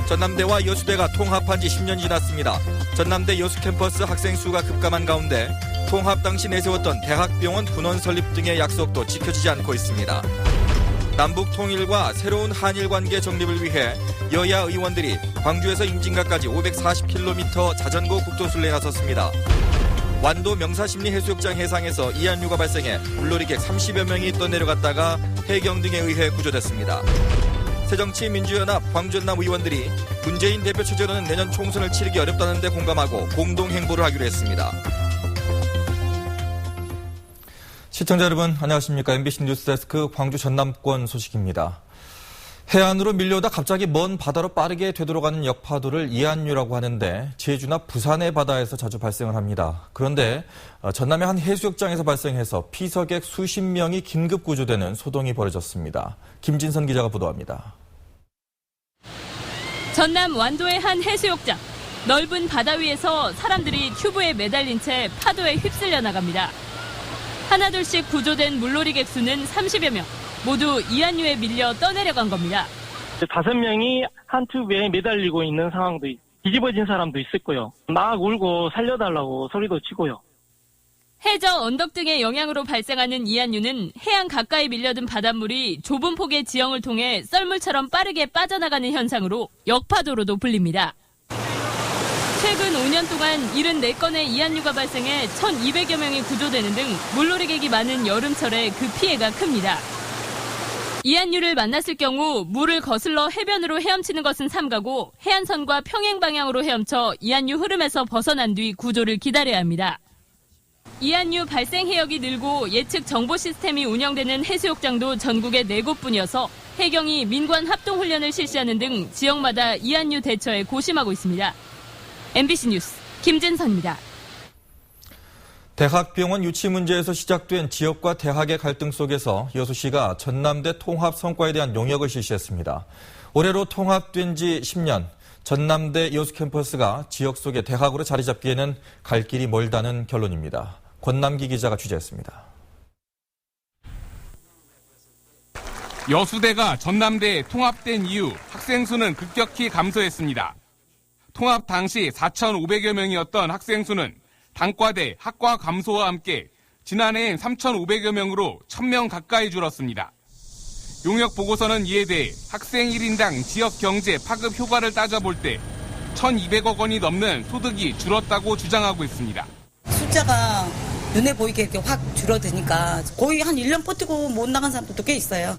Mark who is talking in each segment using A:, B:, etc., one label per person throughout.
A: 전남대와 여수대가 통합한 지 10년이 지났습니다. 전남대 여수 캠퍼스 학생 수가 급감한 가운데 통합 당시 내세웠던 대학병원 분원 설립 등의 약속도 지켜지지 않고 있습니다. 남북 통일과 새로운 한일 관계 정립을 위해 여야 의원들이 광주에서 임진각까지 540km 자전거 국도순례에 나섰습니다. 완도 명사심리 해수욕장 해상에서 이한류가 발생해 물놀이객 30여 명이 떠내려갔다가 해경 등에 의해 구조됐습니다. 새정치민주연합 광주전남 의원들이 문재인 대표 체제로는 내년 총선을 치르기 어렵다는 데 공감하고 공동행보를 하기로 했습니다. 시청자 여러분 안녕하십니까. MBC 뉴스데스크 광주 전남권 소식입니다. 해안으로 밀려오다 갑자기 먼 바다로 빠르게 되돌아가는 역파도를 이한류라고 하는데 제주나 부산의 바다에서 자주 발생을 합니다. 그런데 전남의 한 해수욕장에서 발생해서 피서객 수십 명이 긴급 구조되는 소동이 벌어졌습니다. 김진선 기자가 보도합니다.
B: 전남 완도의 한 해수욕장. 넓은 바다 위에서 사람들이 튜브에 매달린 채 파도에 휩쓸려 나갑니다. 하나둘씩 구조된 물놀이객 수는 30여 명. 모두 이한류에 밀려 떠내려간 겁니다.
C: 5명이 한 튜브에 매달리고 있는 상황도 뒤집어진 사람도 있었고요. 막 울고 살려달라고 소리도 치고요.
B: 해저 언덕 등의 영향으로 발생하는 이한류는 해안 가까이 밀려든 바닷물이 좁은 폭의 지형을 통해 썰물처럼 빠르게 빠져나가는 현상으로 역파도로도 불립니다. 최근 5년 동안 74건의 이한류가 발생해 1,200여 명이 구조되는 등 물놀이객이 많은 여름철에 그 피해가 큽니다. 이한류를 만났을 경우 물을 거슬러 해변으로 헤엄치는 것은 삼가고 해안선과 평행 방향으로 헤엄쳐 이한류 흐름에서 벗어난 뒤 구조를 기다려야 합니다. 이한류 발생 해역이 늘고 예측 정보 시스템이 운영되는 해수욕장도 전국에 4곳뿐이어서 해경이 민관 합동훈련을 실시하는 등 지역마다 이한류 대처에 고심하고 있습니다. MBC 뉴스 김진선입니다.
A: 대학병원 유치 문제에서 시작된 지역과 대학의 갈등 속에서 여수시가 전남대 통합 성과에 대한 용역을 실시했습니다. 올해로 통합된 지 10년, 전남대 여수 캠퍼스가 지역 속의 대학으로 자리 잡기에는 갈 길이 멀다는 결론입니다. 권남기 기자가 취재했습니다.
D: 여수대가 전남대에 통합된 이후 학생 수는 급격히 감소했습니다. 통합 당시 4,500여 명이었던 학생 수는 단과대 학과 감소와 함께 지난해엔 3,500여 명으로 1,000명 가까이 줄었습니다. 용역 보고서는 이에 대해 학생 1인당 지역 경제 파급 효과를 따져볼 때 1,200억 원이 넘는 소득이 줄었다고 주장하고 있습니다.
E: 숫자가 눈에 보이게 이렇게 확 줄어드니까 거의 한 1년 버티고 못 나간 사람들도 꽤 있어요.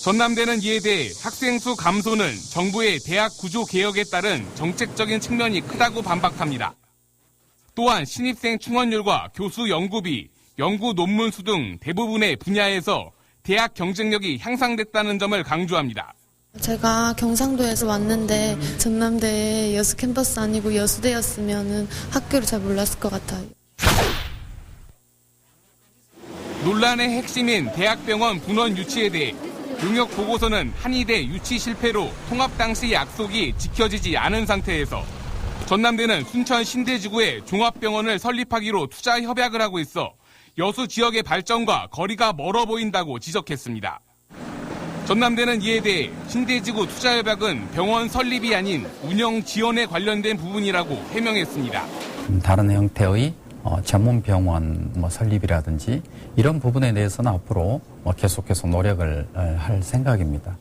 D: 전남대는 이에 대해 학생 수 감소는 정부의 대학 구조 개혁에 따른 정책적인 측면이 크다고 반박합니다. 또한 신입생 충원율과 교수 연구비, 연구 논문 수 등 대부분의 분야에서 대학 경쟁력이 향상됐다는 점을 강조합니다.
F: 제가 경상도에서 왔는데 전남대 여수 캠퍼스 아니고 여수대였으면 학교를 잘 몰랐을 것 같아요.
D: 논란의 핵심인 대학병원 분원 유치에 대해 용역 보고서는 한의대 유치 실패로 통합 당시 약속이 지켜지지 않은 상태에서 전남대는 순천 신대지구에 종합병원을 설립하기로 투자 협약을 하고 있어 여수 지역의 발전과 거리가 멀어 보인다고 지적했습니다. 전남대는 이에 대해 신대지구 투자 협약은 병원 설립이 아닌 운영 지원에 관련된 부분이라고 해명했습니다.
G: 다른 형태의 전문 병원 설립이라든지 이런 부분에 대해서는 앞으로 계속해서 노력을 할 생각입니다.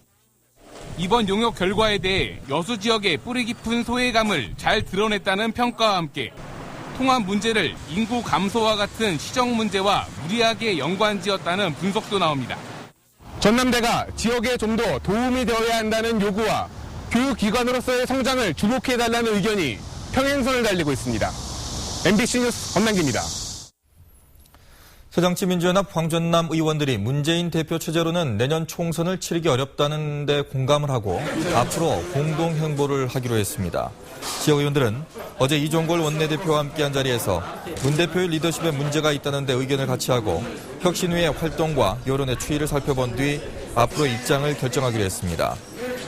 D: 이번 용역 결과에 대해 여수 지역의 뿌리 깊은 소외감을 잘 드러냈다는 평가와 함께 통합 문제를 인구 감소와 같은 시정 문제와 무리하게 연관지었다는 분석도 나옵니다.
H: 전남대가 지역에 좀 더 도움이 되어야 한다는 요구와 교육기관으로서의 성장을 주목해달라는 의견이 평행선을 달리고 있습니다. MBC 뉴스 권남기입니다.
A: 새정치민주연합 광전남 의원들이 문재인 대표 체제로는 내년 총선을 치르기 어렵다는 데 공감을 하고 앞으로 공동행보를 하기로 했습니다. 지역 의원들은 어제 이종걸 원내대표와 함께한 자리에서 문 대표의 리더십에 문제가 있다는 데 의견을 같이 하고 혁신위의 활동과 여론의 추이를 살펴본 뒤 앞으로 입장을 결정하기로 했습니다.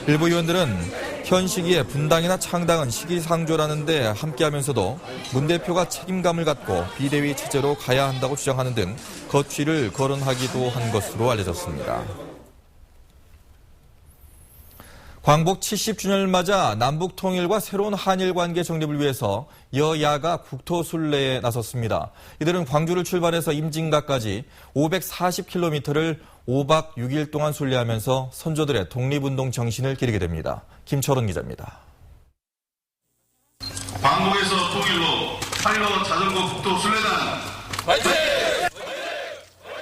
A: 일부 의원들은 현 시기에 분당이나 창당은 시기상조라는 데 함께하면서도 문 대표가 책임감을 갖고 비대위 체제로 가야 한다고 주장하는 등 거취를 거론하기도 한 것으로 알려졌습니다. 광복 70주년을 맞아 남북 통일과 새로운 한일 관계 정립을 위해서 여야가 국토순례에 나섰습니다. 이들은 광주를 출발해서 임진각까지 540km를 5박 6일 동안 순례하면서 선조들의 독립운동 정신을 기리게 됩니다. 김철원 기자입니다.
I: 광복에서 통일로 8로 자전거 국토순례단 화이팅!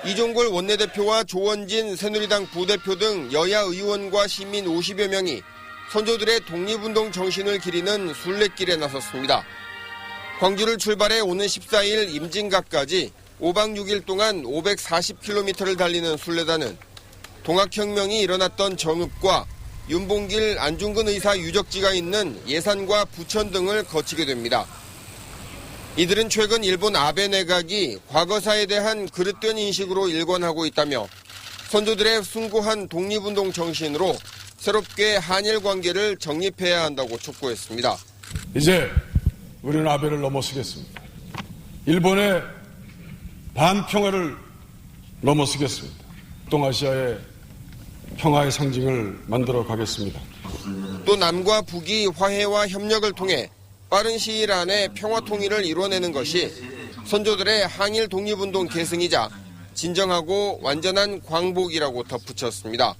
J: 이종골 원내대표와 조원진 새누리당 부대표 등 여야 의원과 시민 50여 명이 선조들의 독립운동 정신을 기리는 순례길에 나섰습니다. 광주를 출발해 오는 14일 임진각까지 5박 6일 동안 540km를 달리는 순례단은 동학혁명이 일어났던 정읍과 윤봉길 안중근 의사 유적지가 있는 예산과 부천 등을 거치게 됩니다. 이들은 최근 일본 아베 내각이 과거사에 대한 그릇된 인식으로 일관하고 있다며 선조들의 숭고한 독립운동 정신으로 새롭게 한일 관계를 정립해야 한다고 촉구했습니다.
K: 이제 우리는 아베를 넘어서겠습니다. 일본의 반평화를 넘어서겠습니다. 동아시아의 평화의 상징을 만들어 가겠습니다.
J: 또 남과 북이 화해와 협력을 통해 빠른 시일 안에 평화 통일을 이뤄내는 것이 선조들의 항일 독립운동 계승이자 진정하고 완전한 광복이라고 덧붙였습니다.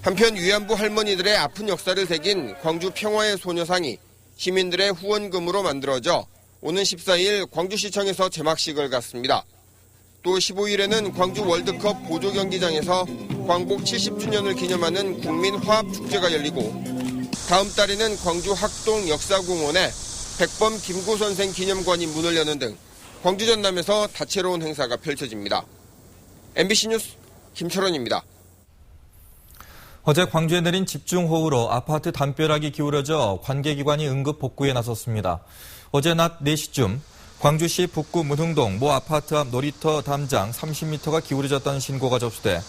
J: 한편 위안부 할머니들의 아픈 역사를 새긴 광주 평화의 소녀상이 시민들의 후원금으로 만들어져 오는 14일 광주시청에서 제막식을 갖습니다. 또 15일에는 광주 월드컵 보조경기장에서 광복 70주년을 기념하는 국민화합축제가 열리고 다음 달에는 광주 학동 역사공원에 백범 김구 선생 기념관이 문을 여는 등 광주 전남에서 다채로운 행사가 펼쳐집니다. MBC 뉴스 김철원입니다.
A: 어제 광주에 내린 집중호우로 아파트 담벼락이 기울어져 관계기관이 응급 복구에 나섰습니다. 어제 낮 4시쯤 광주시 북구 문흥동 모 아파트 앞 놀이터 담장 30m가 기울어졌다는 신고가 접수돼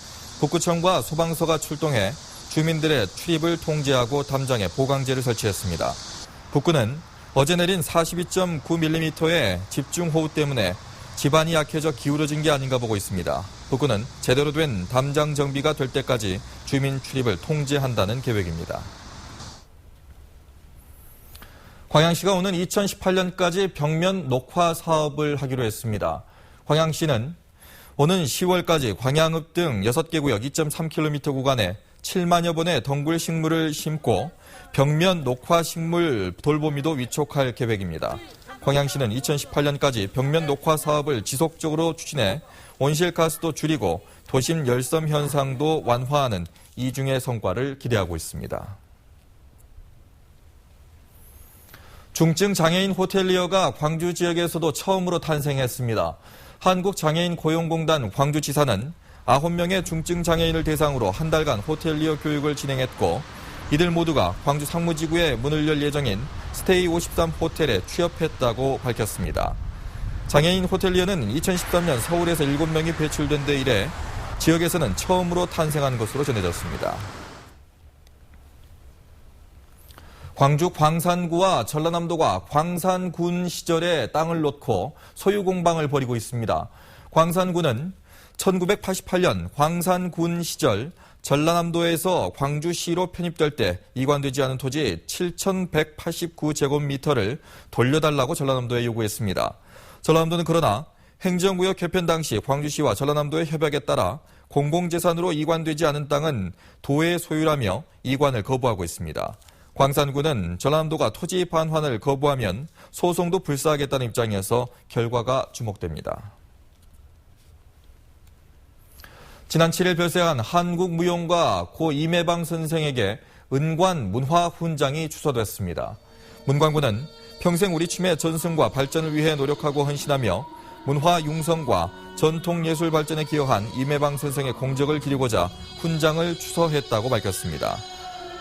A: 북구청과 소방서가 출동해 주민들의 출입을 통제하고 담장에 보강제를 설치했습니다. 북구는 어제 내린 42.9mm의 집중호우 때문에 지반이 약해져 기울어진 게 아닌가 보고 있습니다. 북구는 제대로 된 담장 정비가 될 때까지 주민 출입을 통제한다는 계획입니다. 광양시가 오는 2018년까지 벽면 녹화 사업을 하기로 했습니다. 광양시는 오는 10월까지 광양읍 등 6개 구역 2.3km 구간에 7만여 번의 덩굴 식물을 심고 벽면 녹화 식물 돌보미도 위촉할 계획입니다. 광양시는 2018년까지 벽면 녹화 사업을 지속적으로 추진해 온실가스도 줄이고 도심 열섬 현상도 완화하는 이중의 성과를 기대하고 있습니다. 중증 장애인 호텔리어가 광주 지역에서도 처음으로 탄생했습니다. 한국장애인 고용공단 광주지사는 9명의 중증 장애인을 대상으로 한 달간 호텔리어 교육을 진행했고 이들 모두가 광주 상무지구에 문을 열 예정인 스테이 53 호텔에 취업했다고 밝혔습니다. 장애인 호텔리어는 2013년 서울에서 7명이 배출된 데 이래 지역에서는 처음으로 탄생한 것으로 전해졌습니다. 광주 광산구와 전라남도가 광산군 시절에 땅을 놓고 소유 공방을 벌이고 있습니다. 광산구는 1988년 광산군 시절 전라남도에서 광주시로 편입될 때 이관되지 않은 토지 7,189제곱미터를 돌려달라고 전라남도에 요구했습니다. 전라남도는 그러나 행정구역 개편 당시 광주시와 전라남도의 협약에 따라 공공재산으로 이관되지 않은 땅은 도의 소유라며 이관을 거부하고 있습니다. 광산구는 전라남도가 토지 반환을 거부하면 소송도 불사하겠다는 입장이어서 결과가 주목됩니다. 지난 7일 별세한 한국무용가 고 이매방 선생에게 은관 문화훈장이 추서됐습니다. 문광구는 평생 우리 춤의 전승과 발전을 위해 노력하고 헌신하며 문화 융성과 전통예술 발전에 기여한 이매방 선생의 공적을 기리고자 훈장을 추서했다고 밝혔습니다.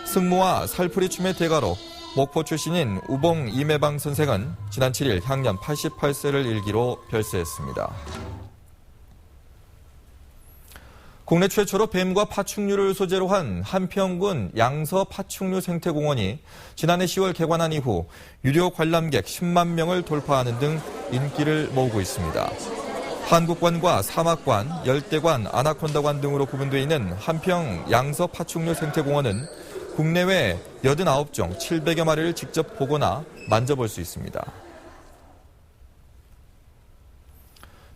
A: 승무와 살풀이 춤의 대가로 목포 출신인 우봉 이매방 선생은 지난 7일 향년 88세를 일기로 별세했습니다. 국내 최초로 뱀과 파충류를 소재로 한 한평군 양서 파충류 생태공원이 지난해 10월 개관한 이후 유료 관람객 10만 명을 돌파하는 등 인기를 모으고 있습니다. 한국관과 사막관, 열대관, 아나콘다관 등으로 구분되어 있는 한평 양서 파충류 생태공원은 국내외 89종 700여 마리를 직접 보거나 만져볼 수 있습니다.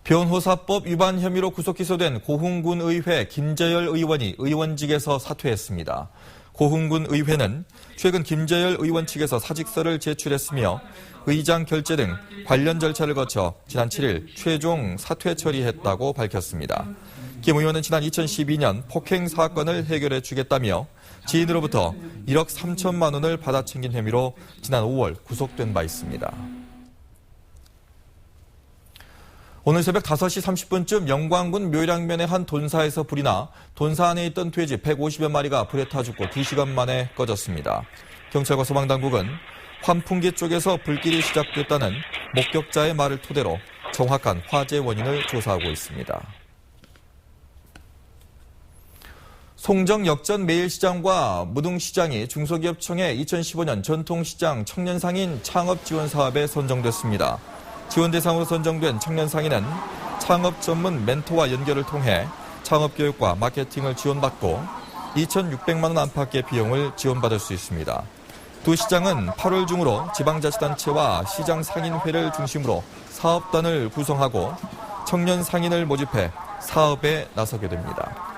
A: 변호사법 위반 혐의로 구속 기소된 고흥군 의회 김재열 의원이 의원직에서 사퇴했습니다. 고흥군 의회는 최근 김재열 의원 측에서 사직서를 제출했으며 의장 결재 등 관련 절차를 거쳐 지난 7일 최종 사퇴 처리했다고 밝혔습니다. 김 의원은 지난 2012년 폭행 사건을 해결해 주겠다며 지인으로부터 1억 3천만 원을 받아 챙긴 혐의로 지난 5월 구속된 바 있습니다. 오늘 새벽 5시 30분쯤 영광군 묘량면의 한 돈사에서 불이 나 돈사 안에 있던 돼지 150여 마리가 불에 타 죽고 2시간 만에 꺼졌습니다. 경찰과 소방당국은 환풍기 쪽에서 불길이 시작됐다는 목격자의 말을 토대로 정확한 화재 원인을 조사하고 있습니다. 송정 역전 매일시장과 무등시장이 중소기업청의 2015년 전통시장 청년상인 창업지원사업에 선정됐습니다. 지원 대상으로 선정된 청년상인은 창업 전문 멘토와 연결을 통해 창업교육과 마케팅을 지원받고 2,600만 원 안팎의 비용을 지원받을 수 있습니다. 두 시장은 8월 중으로 지방자치단체와 시장상인회를 중심으로 사업단을 구성하고 청년 상인을 모집해 사업에 나서게 됩니다.